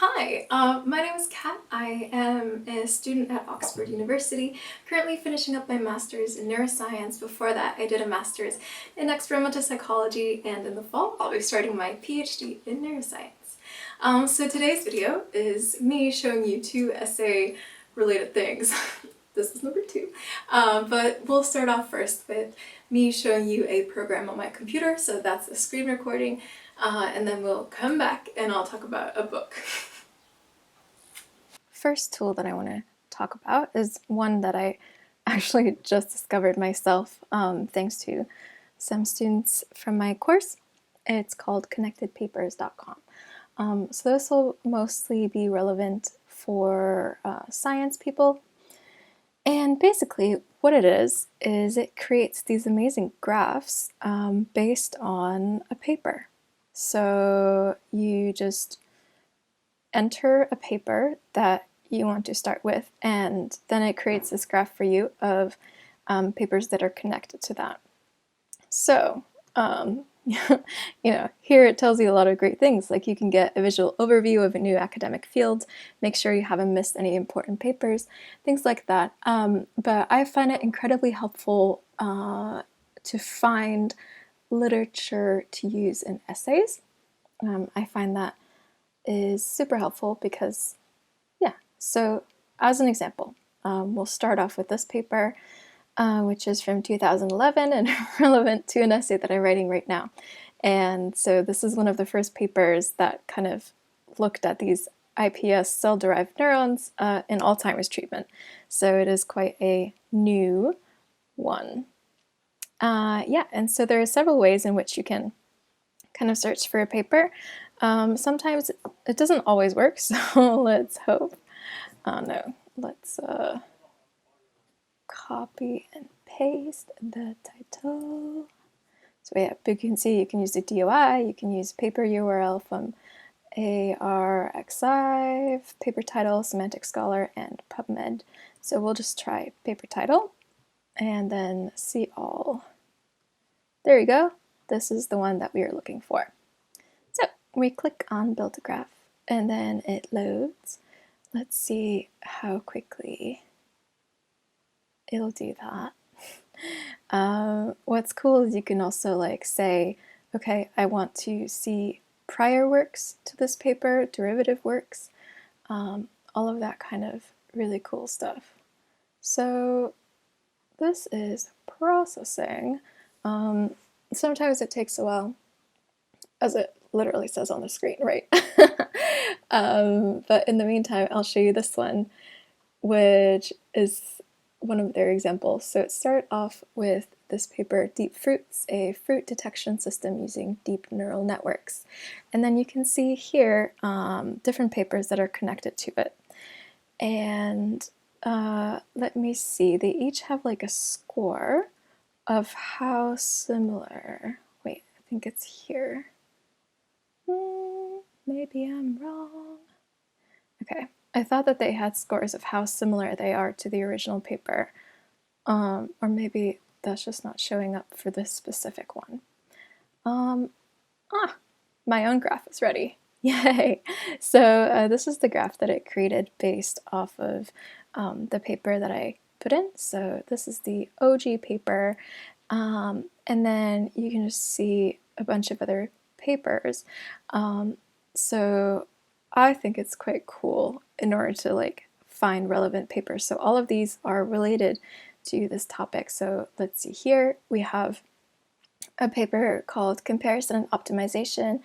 Hi, my name is Kat. I am a student at Oxford University, currently finishing up my master's in neuroscience. Before that, I did a master's in experimental psychology, and in the fall, I'll be starting my PhD in neuroscience. So today's video is me showing you two essay-related things. This is number two. But we'll start off first with me showing you a program on my computer, so that's a screen recording, and then we'll come back and I'll talk about a book. First tool that I want to talk about is one that I actually just discovered myself thanks to some students from my course. It's called connectedpapers.com. So this will mostly be relevant for science people. And basically what it is it creates these amazing graphs based on a paper. So you just enter a paper that you want to start with, and then it creates this graph for you of papers that are connected to that. So, here it tells you a lot of great things, like you can get a visual overview of a new academic field, make sure you haven't missed any important papers, things like that. But I find it incredibly helpful to find literature to use in essays. I find that is super helpful because, so as an example, we'll start off with this paper, which is from 2011 and relevant to an essay that I'm writing right now. And so this is one of the first papers that kind of looked at these iPS cell-derived neurons in Alzheimer's treatment. So it is quite a new one. And so there are several ways in which you can kind of search for a paper. Sometimes it doesn't always work, so let's hope. No, let's copy and paste the title. So yeah, but you can see you can use the DOI, you can use paper URL from ARXiv, paper title, Semantic Scholar, and PubMed. So we'll just try paper title and then see all. There you go. This is the one that we are looking for. So we click on build a graph and then it loads. Let's see how quickly it'll do that. What's cool is you can also say, okay, I want to see prior works to this paper, derivative works, all of that kind of really cool stuff. So this is processing. Sometimes it takes a while, as it literally says on the screen, right? But in the meantime, I'll show you this one, which is one of their examples. So it started off with this paper, Deep Fruits, a fruit detection system using deep neural networks. And then you can see here different papers that are connected to it. And let me see, they each have like a score of how similar, wait, I think it's here. Maybe I'm wrong. Okay, I thought that they had scores of how similar they are to the original paper, or maybe that's just not showing up for this specific one. My own graph is ready. Yay! So this is the graph that it created based off of the paper that I put in. So this is the OG paper, and then you can just see a bunch of other papers. So I think it's quite cool in order to find relevant papers. So all of these are related to this topic. So let's see here, we have a paper called Comparison and Optimization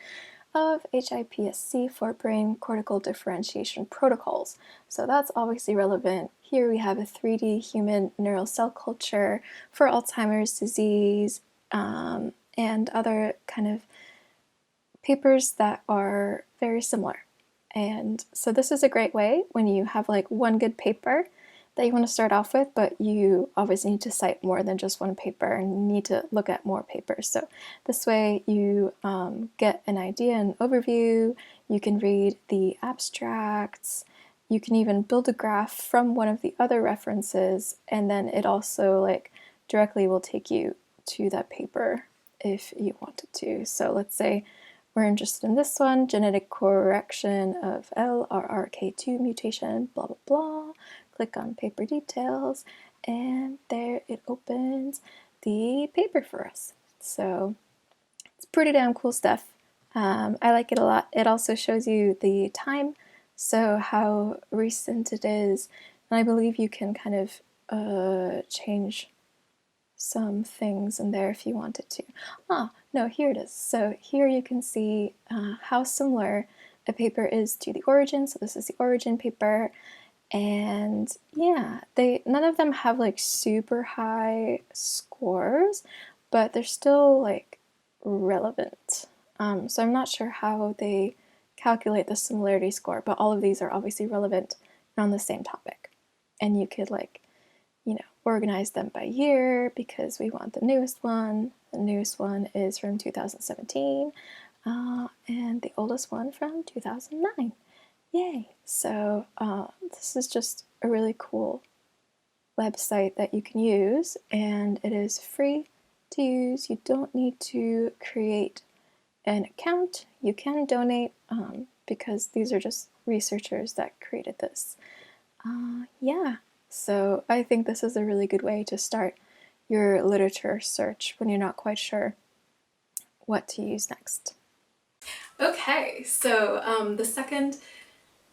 of HIPSC for Brain Cortical Differentiation Protocols. So that's obviously relevant. Here we have a 3D human neural cell culture for Alzheimer's disease and other kind of papers that are very similar. And so this is a great way when you have one good paper that you want to start off with, but you obviously need to cite more than just one paper and need to look at more papers. So this way you get an idea, an overview, you can read the abstracts, you can even build a graph from one of the other references, and then it also directly will take you to that paper if you wanted to. So let's say we're interested in this one, genetic correction of LRRK2 mutation, blah, blah, blah. Click on paper details, and there it opens the paper for us. So it's pretty damn cool stuff. I like it a lot. It also shows you the time, so how recent it is, and I believe you can kind of change some things in there if you wanted to. No, here it is. So here you can see how similar a paper is to the origin. So this is the origin paper, and yeah, none of them have like super high scores, but they're still like relevant. So I'm not sure how they calculate the similarity score, but all of these are obviously relevant and on the same topic. And you could like, organize them by year because we want the newest one. The newest one is from 2017, and the oldest one from 2009. Yay! So this is just a really cool website that you can use, and it is free to use. You don't need to create an account. You can donate because these are just researchers that created this. Yeah, so I think this is a really good way to start your literature search when you're not quite sure what to use next. Okay, so the second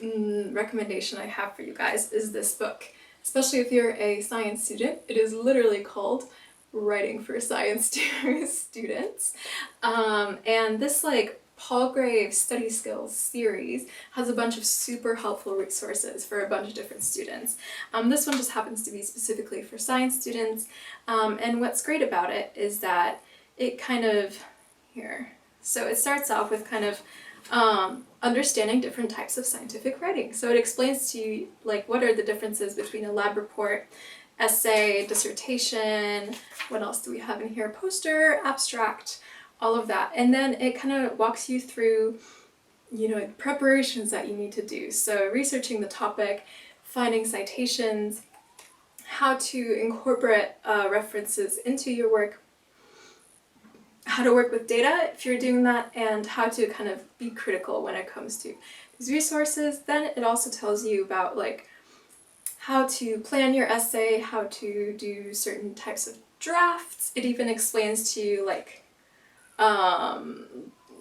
recommendation I have for you guys is this book. Especially if you're a science student, it is literally called Writing for Science Students. And this like Palgrave Study Skills series has a bunch of super helpful resources for a bunch of different students. This one just happens to be specifically for science students, and what's great about it is that it kind of, so it starts off with kind of understanding different types of scientific writing. So it explains to you like what are the differences between a lab report, essay, dissertation, what else do we have in here, poster, abstract, all of that. And then it kind of walks you through, preparations that you need to do. So researching the topic, finding citations, how to incorporate references into your work, how to work with data if you're doing that, and how to kind of be critical when it comes to these resources. Then it also tells you about like how to plan your essay, how to do certain types of drafts. It even explains to you like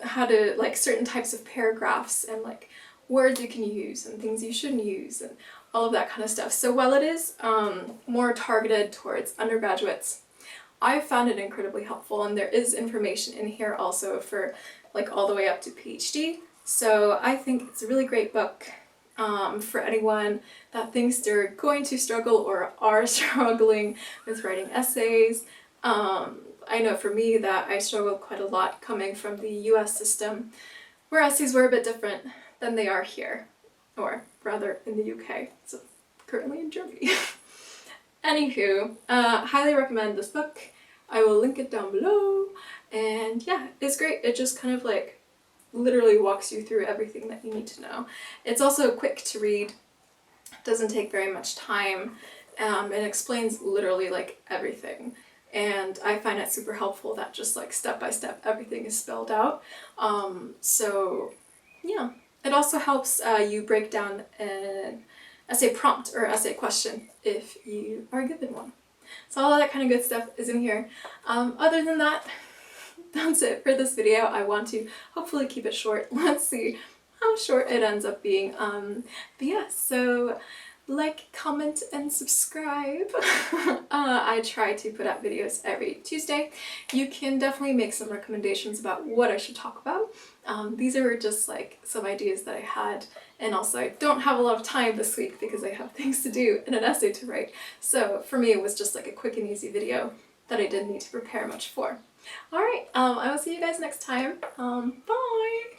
how to like certain types of paragraphs and like words you can use and things you shouldn't use and all of that kind of stuff. So while it is more targeted towards undergraduates, I found it incredibly helpful, and there is information in here also for like all the way up to PhD. So I think it's a really great book for anyone that thinks they're going to struggle or are struggling with writing essays. I know for me that I struggled quite a lot coming from the US system, where essays were a bit different than they are here, or rather in the UK, so currently in Germany. Anywho, highly recommend this book. I will link it down below, and yeah, it's great. It just kind of like literally walks you through everything that you need to know. It's also quick to read, doesn't take very much time, and explains literally like everything. And I find it super helpful that just like step by step everything is spelled out. So yeah, it also helps you break down an essay prompt or essay question if you are given one. So all of that kind of good stuff is in here. Other than that, that's it for this video. I want to hopefully keep it short. Let's see how short it ends up being. But yeah, so like, comment, and subscribe. I try to put out videos every Tuesday. You can definitely make some recommendations about what I should talk about. These are just like some ideas that I had, and also I don't have a lot of time this week because I have things to do and an essay to write. So for me it was just like a quick and easy video that I didn't need to prepare much for. Alright, I will see you guys next time. Bye!